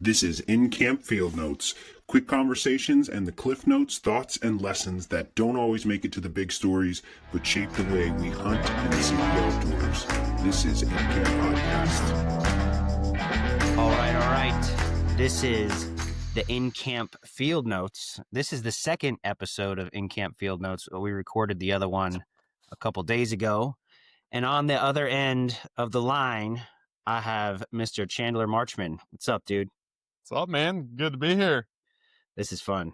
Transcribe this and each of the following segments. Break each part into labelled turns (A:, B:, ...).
A: This is InCamp Field Notes, quick conversations and the cliff notes, thoughts, and lessons that don't always make it to the big stories, but shape the way we hunt and see the outdoors. This is InCamp Podcast.
B: All right. This is the InCamp Field Notes. This is the second episode of InCamp Field Notes. We recorded the other one a couple days ago. And on the other end of the line, I have Mr. Chandler Marchman. What's up, dude?
C: What's up, man? Good to be here.
B: This is fun.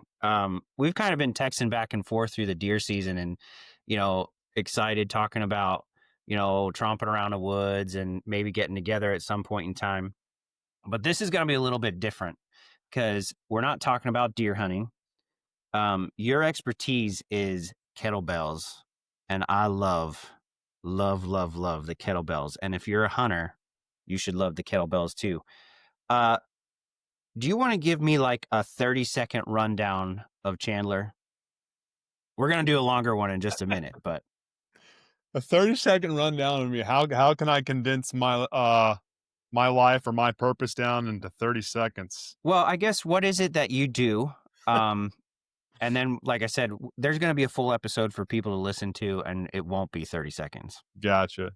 B: We've kind of been texting back and forth through the deer season and, excited talking about, tromping around the woods and maybe getting together at some point in time. But this is going to be a little bit different because we're not talking about deer hunting. Your expertise is kettlebells, and I love the kettlebells. And if you're a hunter, you should love the kettlebells too. Do you want to give me like a 30-second rundown of Chandler? We're going to do a longer one in just a minute, but
C: a 30-second rundown of me. How can I condense my my life or my purpose down into 30 seconds?
B: Well, I guess what is it that you do? And then, like I said, there's going to be a full episode for people to listen to, and it won't be 30 seconds.
C: Gotcha.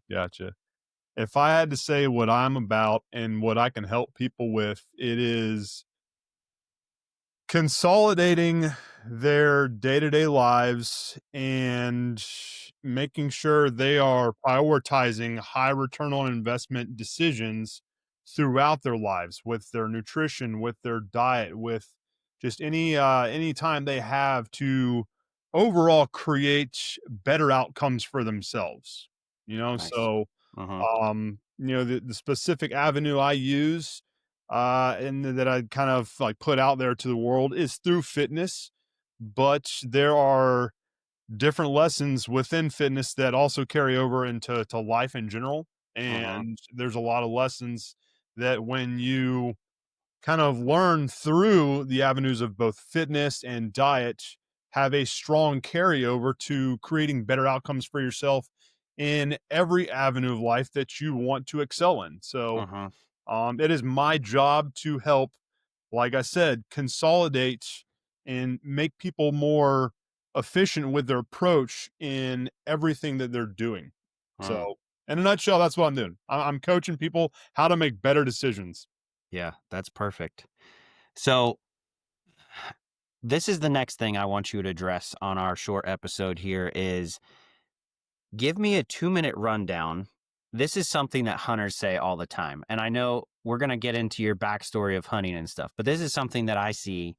C: If I had to say what I'm about and what I can help people with, it is consolidating their day-to-day lives and making sure they are prioritizing high return on investment decisions throughout their lives with their nutrition, with their diet, with just any time they have to overall create better outcomes for themselves.
B: Nice.
C: So the specific avenue I use and that I kind of like put out there to the world is through fitness, but there are different lessons within fitness that also carry over into life in general. And there's a lot of lessons that when you kind of learn through the avenues of both fitness and diet have a strong carryover to creating better outcomes for yourself in every avenue of life that you want to excel in. So it is my job to help, like I said, consolidate and make people more efficient with their approach in everything that they're doing. So in a nutshell, that's what I'm doing. I'm coaching people how to make better decisions.
B: Yeah, that's perfect. So this is the next thing I want you to address on our short episode here is give me a 2-minute rundown. This is something that hunters say all the time. And I know we're going to get into your backstory of hunting and stuff, but this is something that I see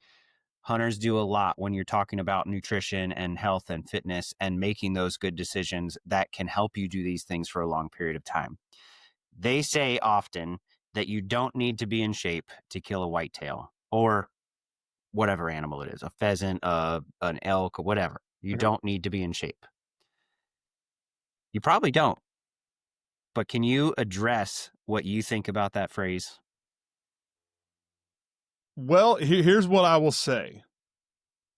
B: hunters do a lot when you're talking about nutrition and health and fitness and making those good decisions that can help you do these things for a long period of time. They say often that you don't need to be in shape to kill a whitetail or whatever animal it is, a pheasant, an elk, or whatever. You don't need to be in shape. You probably don't. But can you address what you think about that phrase?
C: Well, here's what I will say.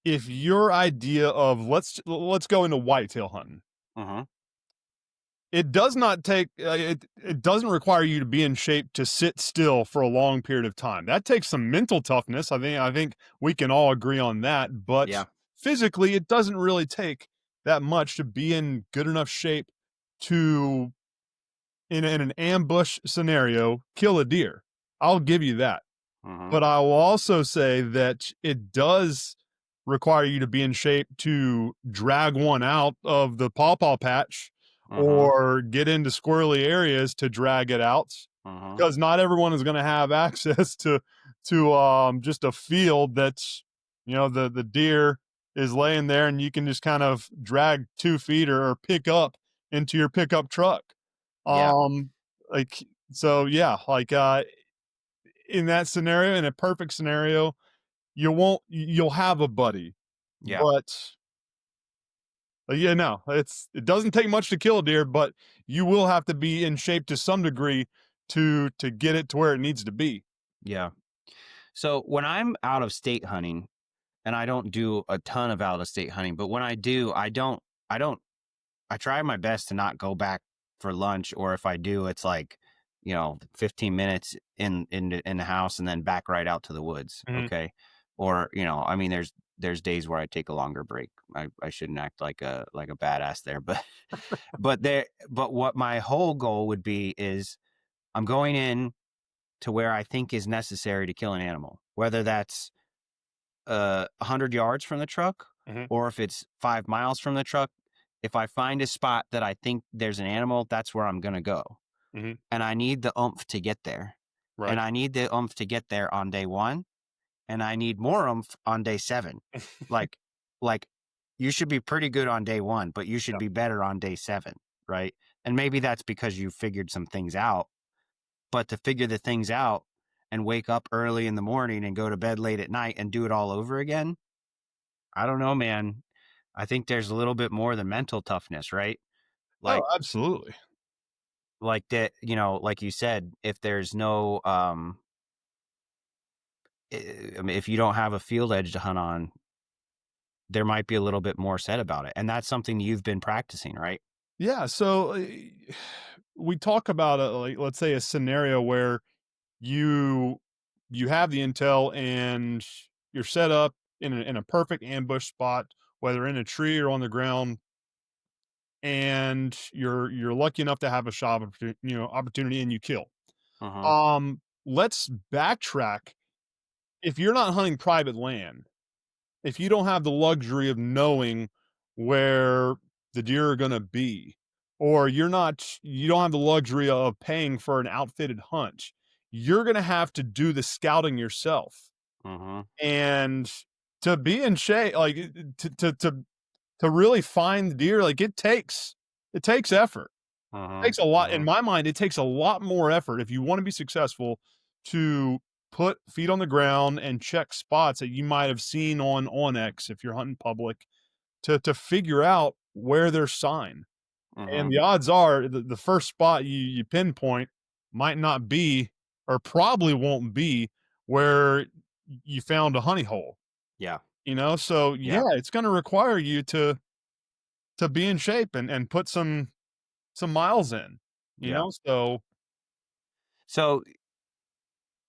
C: If your idea of let's go into whitetail hunting, it does not take it doesn't require you to be in shape to sit still for a long period of time. That takes some mental toughness. I think we can all agree on that. But physically, it doesn't really take that much to be in good enough shape to, in an ambush scenario, kill a deer. I'll give you that. But I will also say that it does require you to be in shape to drag one out of the pawpaw patch or get into squirrely areas to drag it out, because not everyone is going to have access to just a field that's, the deer is laying there and you can just kind of drag 2 feet or pick up into your pickup truck. In that scenario, in a perfect scenario, you'll have a buddy. But it doesn't take much to kill a deer, but you will have to be in shape to some degree to get it to where it needs to be.
B: Yeah. So when I'm out of state hunting, and I don't do a ton of out of state hunting, but when I do, I try my best to not go back for lunch, or if I do, it's like 15 minutes in the house and then back right out to the woods.
C: Mhm.
B: Okay. Or, I mean, there's days where I take a longer break. I shouldn't act like a badass there, but, but what my whole goal would be is I'm going in to where I think is necessary to kill an animal, whether that's 100 yards from the truck
C: Mhm.
B: or if it's 5 miles from the truck. If I find a spot that I think there's an animal, that's where I'm going to go.
C: Mhm.
B: And I need the oomph to get there. And
C: Right.
B: I need the oomph to get there on day 1, and I need more oomph on day 7. Like like you should be pretty good on day 1, but you should
C: Yeah.
B: be better on day 7, right? And maybe that's because you figured some things out, but to figure the things out and wake up early in the morning and go to bed late at night and do it all over again, I don't know, man. I think there's a little bit more than mental toughness, right?
C: Oh,
B: Like
C: absolutely.
B: that, like you said, if there's no I mean, if you don't have a field edge to hunt on, there might be a little bit more said about it. And that's something you've been practicing, right?
C: Yeah, so, we talk about, like, let's say a scenario where you you have the intel and you're set up in a perfect ambush spot, whether in a tree or on the ground, and you're lucky enough to have a shot opportunity and you kill.
B: Uh-huh.
C: Let's backtrack. If you're not hunting private land, if you don't have the luxury of knowing where the deer are going to be, or you don't have the luxury of paying for an outfitted hunt, you're going to have to do the scouting yourself.
B: Uh-huh.
C: And to be in shape, like to really find the deer, like it takes effort. It
B: Uh-huh.
C: takes a lot. In
B: Uh-huh.
C: my mind, it takes a lot more effort if you want to be successful to put feet on the ground and check spots that you might have seen on X if you're hunting public, to figure out where there's sign. And
B: Uh-huh.
C: the odds are the first spot you pinpoint might not be, or probably won't be, where you found a honey hole.
B: Yeah.
C: So yeah,
B: Yeah.
C: it's going to require you to be in shape and put some miles in.
B: Yeah.
C: So
B: So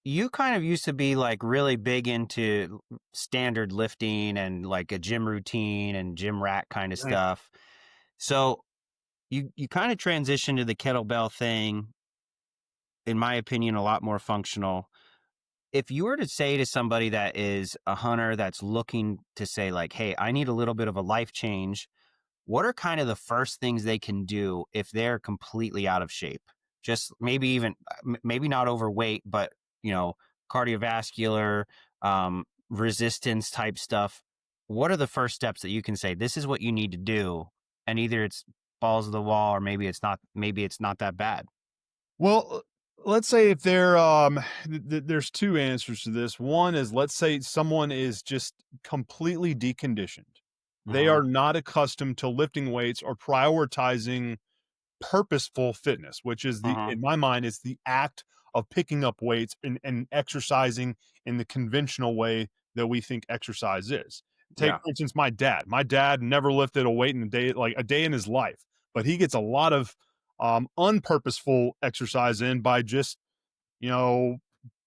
B: you kind of used to be like really big into standard lifting and like a gym routine and gym rat kind of
C: Mhm.
B: stuff. So you kind of transitioned to the kettlebell thing, in my opinion, a lot more functional. If you were to say to somebody that is a hunter that's looking to say like, hey, I need a little bit of a life change, what are kind of the first things they can do if they're completely out of shape? Just maybe even maybe not overweight, but you know, cardiovascular, resistance type stuff. What are the first steps that you can say this is what you need to do? And either it's balls to the wall or maybe it's not that bad.
C: Well, let's say if there's two answers to this. One is, let's say someone is just completely deconditioned. They
B: Uh-huh.
C: are not accustomed to lifting weights or prioritizing purposeful fitness, which is
B: Uh-huh.
C: in my mind, is the act of picking up weights and exercising in the conventional way that we think exercise is. Take,
B: Yeah.
C: for instance, my dad. My dad never lifted a weight in a day in his life, but he gets a lot of unpurposeful exercise in by just you know,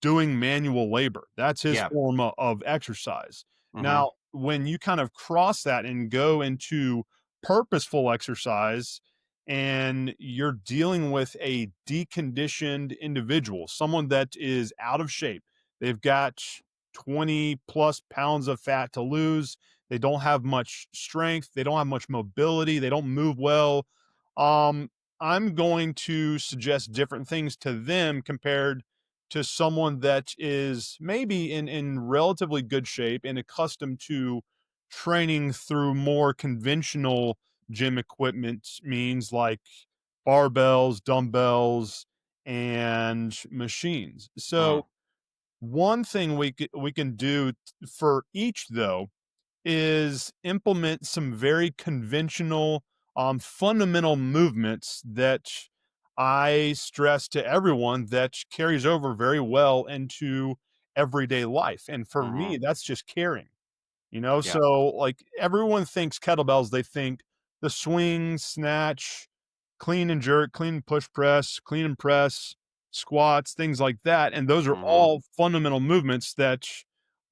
C: doing manual labor. That's his
B: Yeah.
C: form of exercise.
B: Uh-huh.
C: Now, when you kind of cross that and go into purposeful exercise, and you're dealing with a deconditioned individual, someone that is out of shape, they've got 20 plus pounds of fat to lose. They don't have much strength. They don't have much mobility. They don't move well. Um, I'm going to suggest different things to them compared to someone that is maybe in relatively good shape and accustomed to training through more conventional gym equipment means like barbells, dumbbells, and machines.
B: Uh-huh.
C: So one thing we can do for each though is implement some very conventional, fundamental movements that I stress to everyone that carries over very well into everyday life. And for
B: Uh-huh.
C: me, that's just carrying,
B: Yeah.
C: so like everyone thinks kettlebells, they think the swing, snatch, clean and jerk, clean and push press, clean and press. squats, things like that. And those are
B: Mhm.
C: all fundamental movements that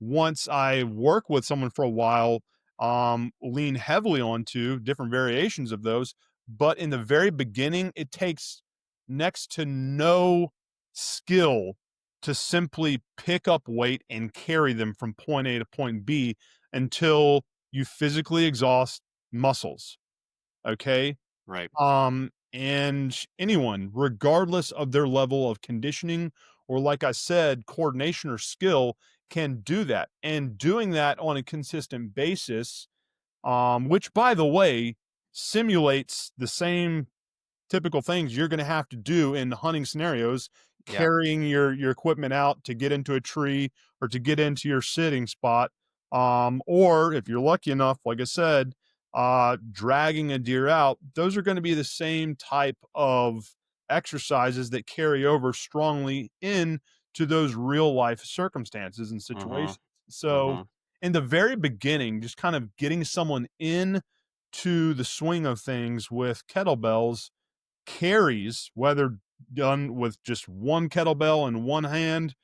C: once I work with someone for a while, lean heavily onto different variations of those. But in the very beginning, it takes next to no skill to simply pick up weight and carry them from point A to point B until you physically exhaust muscles. Okay.
B: Right.
C: And anyone, regardless of their level of conditioning or, like I said, coordination or skill, can do that. And doing that on a consistent basis, which by the way, simulates the same typical things you're going to have to do in hunting scenarios,
B: Yeah.
C: carrying your equipment out to get into a tree or to get into your sitting spot, or if you're lucky enough, like I said, dragging a deer out. Those are going to be the same type of exercises that carry over strongly in to those real life circumstances and
B: Mhm.
C: situations. So
B: Mhm.
C: in the very beginning, just kind of getting someone in to the swing of things with kettlebells carries, whether done with just one kettlebell in one hand,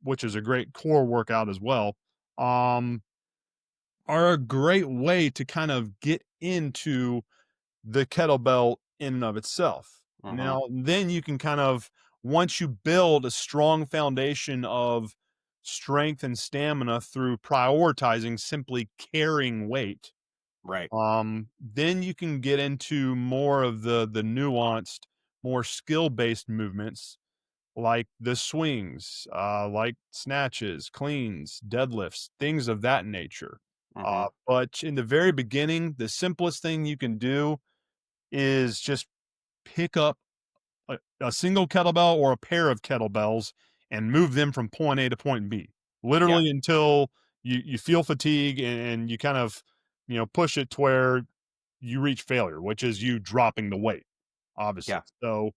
C: which is a great core workout as well, um, are a great way to kind of get into the kettlebell in and of itself.
B: Mhm.
C: Now, then you can kind of, once you build a strong foundation of strength and stamina through prioritizing simply carrying weight,
B: Right.
C: then you can get into more of the nuanced, more skill-based movements like the swings, like snatches, cleans, deadlifts, things of that nature.
B: Mhm.
C: But in the very beginning, the simplest thing you can do is just pick up a single kettlebell or a pair of kettlebells and move them from point A to point B,
B: Yeah.
C: literally until you feel fatigue and you kind of, push it to where you reach failure, which is you dropping the weight, obviously.
B: Yeah.
C: So,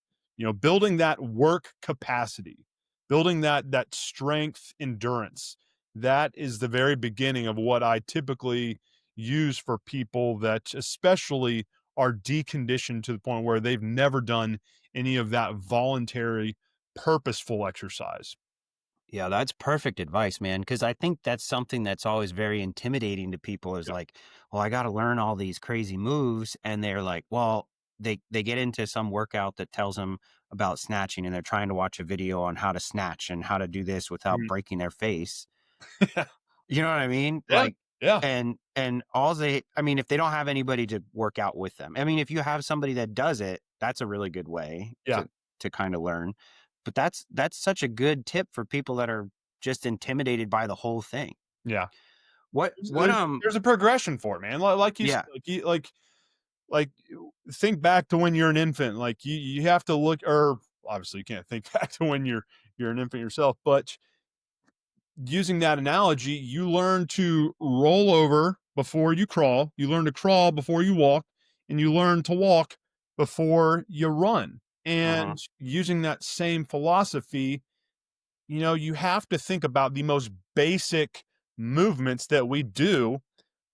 C: building that work capacity, building that strength endurance, that is the very beginning of what I typically use for people that especially are deconditioned to the point where they've never done any of that voluntary, purposeful exercise.
B: Yeah, that's perfect advice, man. Because I think that's something that's always very intimidating to people is
C: Yeah.
B: like, well, I got to learn all these crazy moves. And they're like, well, they get into some workout that tells them about snatching and they're trying to watch a video on how to snatch and how to do this without
C: Mhm.
B: breaking their face. You know what I mean?
C: Yeah.
B: Like,
C: Yeah.
B: and all they, I mean, if they don't have anybody to work out with them, I mean, if you have somebody that does it, that's a really good way
C: Yeah.
B: to kind of learn. But that's such a good tip for people that are just intimidated by the whole thing.
C: Yeah.
B: What
C: There's a progression for it, man. Like you s
B: yeah.
C: like, think back to when you're an infant, like, you have to look, or obviously, you can't think back to when you're an infant yourself, but using that analogy, you learn to roll over before you crawl, you learn to crawl before you walk, and you learn to walk before you run.
B: Mhm.
C: And using that same philosophy, you have to think about the most basic movements that we do,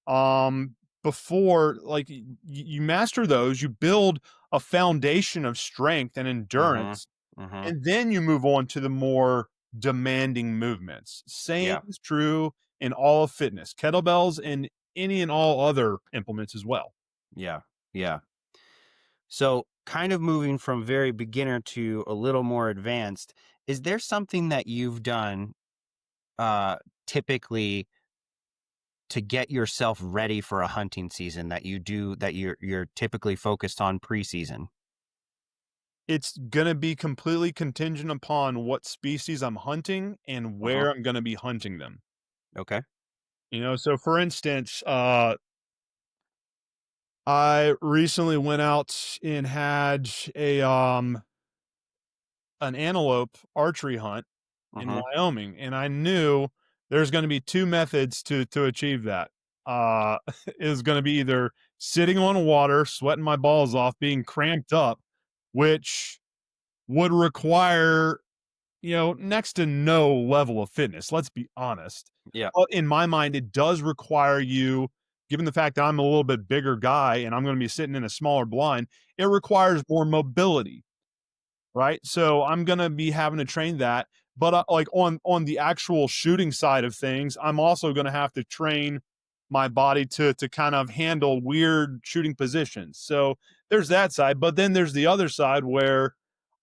C: um before, like, you master those, you build a foundation of strength and
B: Mhm.
C: endurance,
B: Mhm.
C: and then you move on to the more demanding movements. Same
B: Yeah.
C: is true in all of fitness, kettlebells, and any and all other implements as well.
B: Yeah. Yeah. So, kind of moving from very beginner to a little more advanced, is there something that you've done uh typically to get yourself ready for a hunting season that you do that you're typically focused on preseason?
C: It's going to be completely contingent upon what species I'm hunting and
B: Uh-huh.
C: where I'm going to be hunting them.
B: Okay.
C: So for instance, I recently went out and had an antelope archery hunt in
B: Mhm.
C: Wyoming, and I knew there's going to be two methods to achieve that. It was going to be either sitting on water, sweating my balls off, being cramped up, which would require, next to no level of fitness. Let's be honest.
B: Yeah.
C: But in my mind, it does require you, given the fact that I'm a little bit bigger guy and I'm going to be sitting in a smaller blind, it requires more mobility. right? So I'm going to be having to train that. But like on the actual shooting side of things, I'm also going to have to train my body to kind of handle weird shooting positions. So there's that side, but then there's the other side where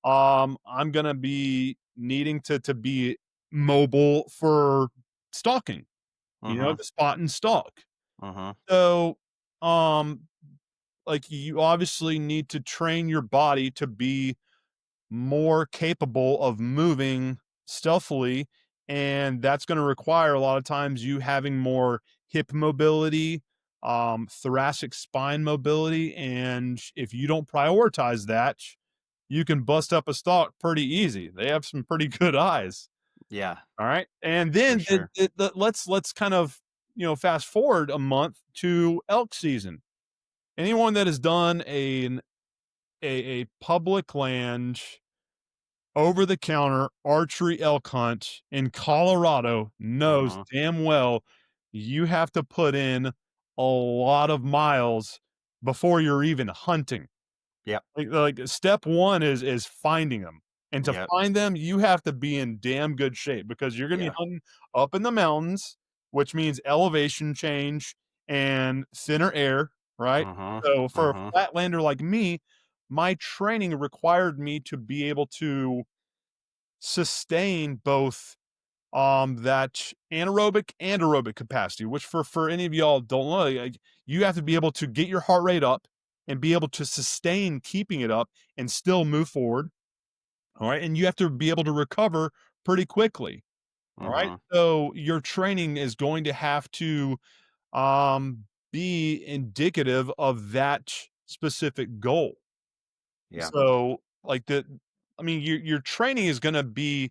C: I'm going to be needing to be mobile for stalking,
B: Mm-hmm.
C: the spot and stalk.
B: Mm-hmm.
C: So um like you obviously need to train your body to be more capable of moving stealthily, and that's going to require a lot of times you having more hip mobility, thoracic spine mobility, and if you don't prioritize that, you can bust up a stalk pretty easy. They have some pretty good eyes.
B: Yeah,
C: All right, and
B: for
C: then
B: sure.
C: let's kind of fast forward a month to elk season. Anyone that has done a public land over the counter archery elk hunt in Colorado knows
B: Mm-hmm.
C: damn well you have to put in a lot of miles before you're even hunting.
B: Yep.
C: Like step one is finding them. And to
B: Yep.
C: find them, you have to be in damn good shape because you're gonna be
B: Yeah.
C: hunting up in the mountains, which means elevation change and thinner air, right?
B: Mm-hmm.
C: So for a
B: Mm-hmm.
C: flatlander like me, my training required me to be able to sustain both that anaerobic and aerobic capacity, which for any of y'all don't know, like, you have to be able to get your heart rate up and be able to sustain keeping it up and still move forward. All right. And you have to be able to recover pretty quickly. All right.
B: Mm-hmm.
C: So your training is going to have to um be indicative of that specific goal.
B: Yeah.
C: So like your training is going to be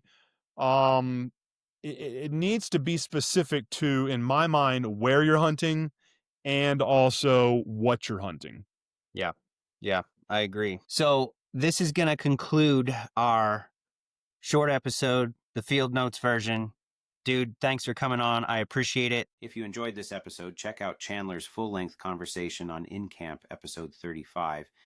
C: um it needs to be specific to, in my mind, where you're hunting and also what you're hunting.
B: Yeah. Yeah. I agree. So this is going to conclude our short episode, the Field Notes version. Dude, thanks for coming on. I appreciate it. If you enjoyed this episode, check out Chandler's full-length conversation on InCamp episode 35.